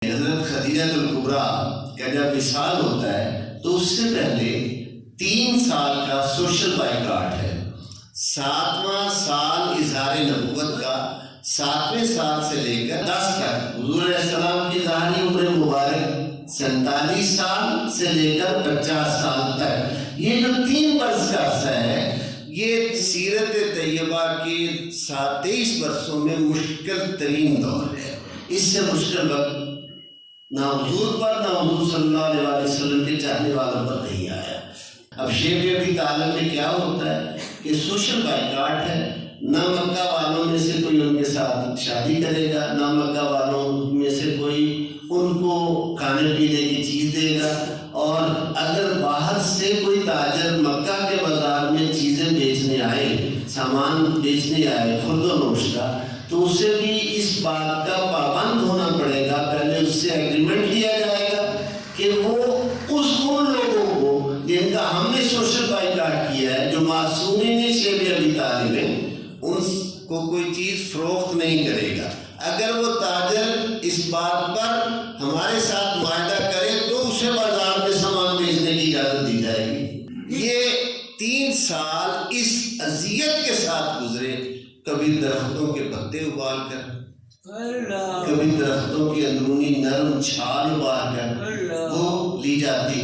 حضرت خدیجہ الکبریٰ کا جب وصال ہوتا ہے تو اس سے پہلے 3 سال کا سوشل بائیکاٹ ہے. 7واں سال اظہار نبوت کا 7ویں سال سے لے کر 10 تک حضور علیہ السلام کی ظاہری عمر مبارک 47 سال سے لے کر 50 سال تک. یہ جو 3 برس کا عرصہ ہے یہ سیرت طیبہ کے 23 برسوں میں مشکل ترین دور ہے. اس سے مشکل وقت نہ حضور پر نہ حضور صلی اللہ علیہ وسلم کے چاہنے والوں پر نہیں آیا. اب شیب ابی طالب میں کیا ہوتا ہے کہ سوشل بائیکاٹ ہے. نہ مکہ والوں میں سے کوئی ان کے ساتھ شادی کرے گا، نہ مکہ والوں میں سے کوئی ان کو کھانے پینے کی چیز دے گا، اور اگر باہر سے کوئی تاجر مکہ کے بازار میں چیزیں بیچنے آئے، سامان بیچنے آئے خرد و نوش کا، تو اسے بھی اس بات کا پابند ہونا پڑے گا. پہلے اس سے ایگریمنٹ لیا جائے گا کہ وہ ان لوگوں کو جن کا ہم نے سوشل بائیکاٹ کیا ہے، جو معصومین شیب ابی طالب ہیں، ان کو کوئی چیز فروخت نہیں کرے گا. اگر وہ تاجر اس بات پر ہمارے ساتھ معاہدہ کرے تو اسے بازار میں سامان بیچنے کی اجازت دی جائے گی. یہ 3 سال اس اذیت کے ساتھ گزرے، کبھی درختوں کے پتے ابال کر، کبھی درختوں کی اندرونی نرم چھال ابال کر وہ لی جاتی.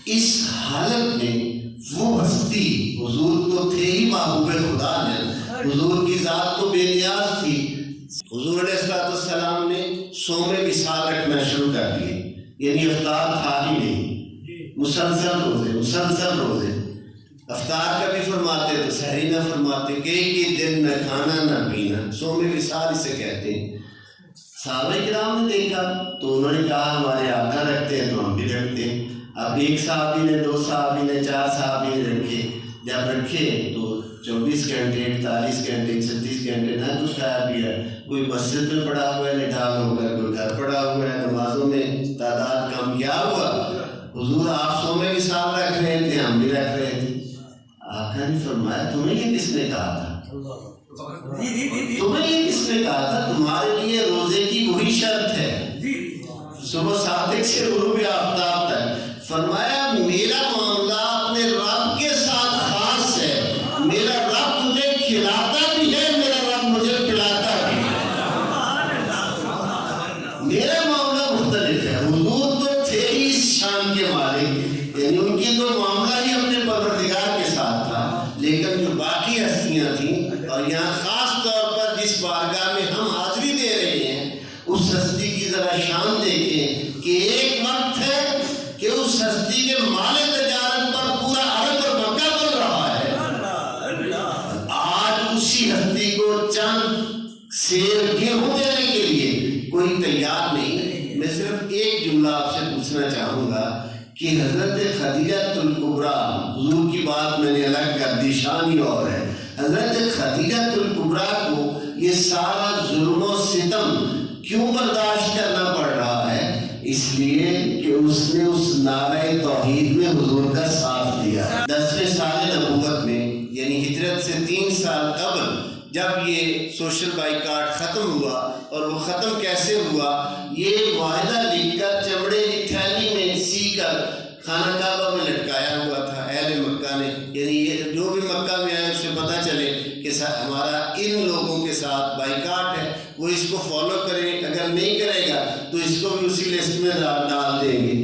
اس حالت میں وہ ہستی، حضور تو تھے ہی محبوب خدا نے، حضور کی ذات تو بے نیاز تھی. حضور علیہ السلام نے صوم وصال رکھنا شروع کر دیے، یعنی افطار تھا ہی نہیں، مسلسل روزے. افطار کا بھی فرماتے تو سحری نہ فرماتے، کئی دن نہ کھانا نہ پینا، صوم وصال اسے کہتے ہیں. صحابہ کرام نے دیکھا تو انہوں نے کہا ہمارے آقا رکھتے ہیں تو ہم بھی رکھتے ہیں. اب 1 صحابی نے، 2 صحابی نے، 4 صحابی نے رکھے. جب رکھے تو 24 گھنٹے، 48 گھنٹے، 36 گھنٹے نہ کچھ کھایا پیا. کوئی مسجد میں پڑا ہوا ہے نڈال ہو کر، کوئی گھر پڑا ہوا ہے، نمازوں میں تعداد کم. کیا ہوا؟ حضور آپ صوم وصال رکھ رہے تھے، ہم بھی رکھ رہے تھے. آقا نے فرمایا تمہیں یہ کس نے کہا تھا؟ تمہیں یہ کس نے کہا تھا؟ تمہارے لیے روزے کی وہی شرط ہے، صبح صادق سے غروب آفتاب تک. فرمایا میرا معاملہ اپنے رب کے ساتھ خاص ہے. میرا رب مجھے کھلاتا بھی ہے، میرا رب مجھے پلاتا بھی ہے. میرا معاملہ مختلف ہے. حضور تو تھے ہی اس شان کے مالک، یعنی ان کی تو معاملہ ہی اپنے پروردگار کے ساتھ تھا. لیکن جو باقی ہستیاں تھیں، اور یہاں خاص طور پر جس بارگاہ میں ہم حاضری دے رہے ہیں، اس ہستی کی ذرا شان دیکھیں کہ ایک وقت ہے کہ اس ہستی کے مال تجارت پر پورا عرب اور مکہ بن رہا ہے. آج اسی ہستی کو چند سیر گیہوں دینے کے لیے کوئی تیار نہیں ہے. میں صرف ایک جملہ آپ سے پوچھنا چاہوں گا کہ حضرت خدیجہ الکبریٰ، حضور کی بات میں نے الگ کر دی، شان ہی اور ہے. حضرت خدیجہ الکبریٰ کو یہ سارا ظلم و ستم کیوں برداشت کرنا پڑ رہا ہے؟ اس لیے کہ اس نے اس نعرہ توحید میں حضور کا ساتھ دیا. 10ویں سال نبوت میں، یعنی ہجرت سے 3 سال قبل، جب یہ سوشل بائیکاٹ ختم ہوا، اور وہ ختم کیسے ہوا؟ یہ معاہدہ لکھ کر چمڑے کی تھیلی میں سی کر خانہ کعبہ میں لٹکایا ہوا تھا اہل مکہ نے. یعنی یہ جو بھی مکہ میں آئے اسے پتہ چلے کہ ہمارا ان لوگوں کے ساتھ بائیکاٹ ہے، وہ اس کو فالو کرے، اگر نہیں کرے گا تو اس کو بھی اسی لسٹ میں ڈال دیں گے.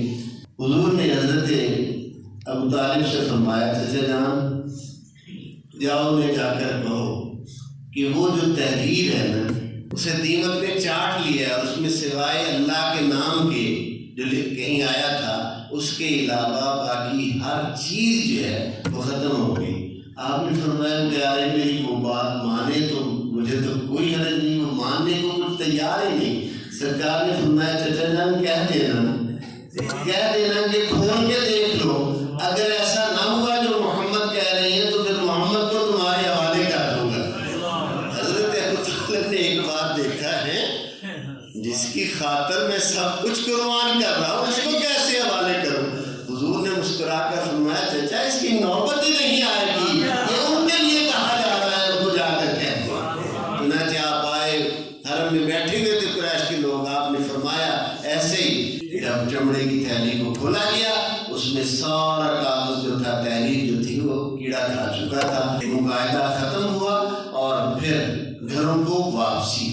حضور نے حضرت ابو طالب سے فرمایا چچا جان جاؤ نے جا کر کہو کہ وہ جو تحریر ہے نا اسے دیمک نے چاٹ لیا ہے، اس میں سوائے اللہ کے نام کے جو کہیں آیا تھا اس کے علاوہ باقی ہر چیز جو ہے وہ ختم ہو گئی. آپ نے فرمایا پیارے میری وہ بات مانے تو مجھے تو کوئی حرج نہیں، وہ ماننے کو کچھ تیار ہی نہیں. سرکار نے فرمایا چچا جان کہہ دینا کہ کھول کے دیکھ لو، اگر ایسا نہ ہوا جو محمد کہہ رہے ہیں تو پھر محمد کو تمہارے حوالے کر دوں گا. حضرت ابو طالب نے ایک بات دیکھا ہے، جس کی خاطر میں سب کچھ قربان کر رہا ہوں اس کو کیسے حوالے کروں؟ حضور نے مسکرا کر فرمایا چچا اس کی نوبت ہی نہیں آئے گی، یہ ان کے لیے کہا جا رہا ہے، ان کو جا کر کہہ دو. چنانچہ آپ آئے، حرم میں بیٹھے ہوئے تھے قریش کے لوگ، آپ نے فرمایا ایسے گئی. جب چمڑے کی تھیلی کو کھولا گیا اس میں سارا کاغذ جو تھا، تحریر جو تھی وہ کیڑا کھا چکا تھا. معاہدہ ختم ہوا اور پھر گھروں کو واپسی